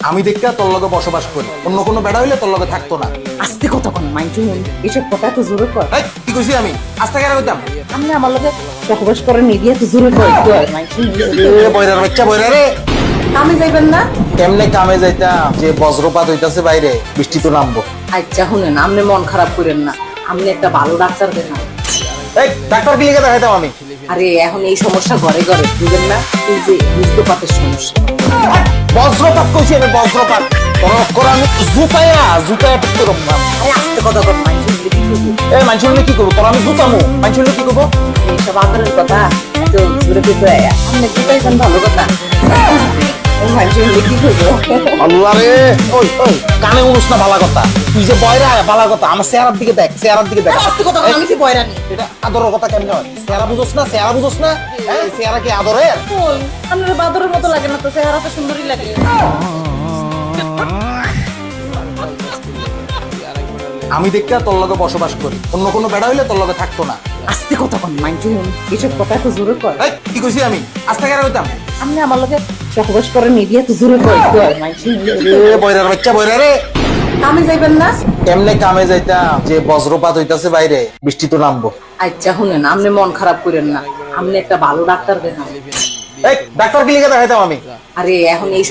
আমি দেখা তোর লগে বসবাস করি, অন্য কোনো বেড়া হইলে তোর লগে থাকতো না। আস্তে কথা কোন মাইন্ডু এসব কথা তো জোরে কর। এই, কি কইছি আমি? আস্তে কেন কইতাম? আপনি আমার লগে বসবাস করেন মিডিয়া তো জোরে কর মাইন্ডু। এ বয়রার বাচ্চা বয়রা রে, আমি যাইবেন না? কেমনে কামে যাইতাম? যে বজ্রপাত হইতাছে বাইরে, বৃষ্টি তো নামবো। আচ্ছা শুনেন, আপনি মন খারাপ করেন না, আপনি একটা ভালো ডাক্তার দেখান। এই ডাক্তার কি লিখে দেখাইতাম আমি? আরে এখন এই সমস্যা ঘরে ঘরে, বুঝেন না? এই যে বৃষ্টিপাতের সমস্যা। বজ্রপাত কইছি আমি, বজ্রপাত। তোর অক্ষর আমি জুতায়া পিটতে রকম। আরে আস্তে কথা কর মাইন্ডু, কি করবো? এ মানুষ হলে কি করবো? তোর আমি জুতামু, মানুষ হলে কি করবো? এইসব আদরের কথা তো জোরে পেতে আপনি বুঝাইছেন ভালো কথা। মাইন্ডু কি করবো? আল্লাহ রে, ওই ওই কানে উনুস না ভালা কথা। তুই যে বয়রা ভালা কথা, আমার চেহারার দিকে দেখ, চেহারার দিকে দেখ। আস্তে কথা কর, আমি কি বয়রানি? এটা আদরের কথা কেমনে হয়? চেহারা বুঝোস না, চেহারা বুঝোস না? হ্যাঁ, চেহারা কি আদরের? কই আপনার বাদরের মতো লাগে না তো, চেহারা তো সুন্দরই লাগে। আমি দেখা তোর লগে বসবাস করি, অন্য কোনো বেড়া হইলে তোর লগে থাকতো না। আস্তে কথা কন মাইন্ডু, এসব কথা তো জোরে কর। এই, কি কইছি আমি? আস্তে কেন কইতাম? আপনি আমার লগে বসবাস করেন মিডিয়া তো জোরে কর মাইন্ডু। এ বয়রার বাচ্চা বয়রা রে, আমি যাইবেন না? কেমনে কামে যাইতাম? যে বজ্রপাত হইতাছে বাইরে, বৃষ্টি তো নামবো। আচ্ছা শুনেন, আপনি মন খারাপ করেন না, আপনি একটা ভালো ডাক্তার দেখান। এই ডাক্তার কি লিখে দেখাইতাম আমি? আরে এখন এই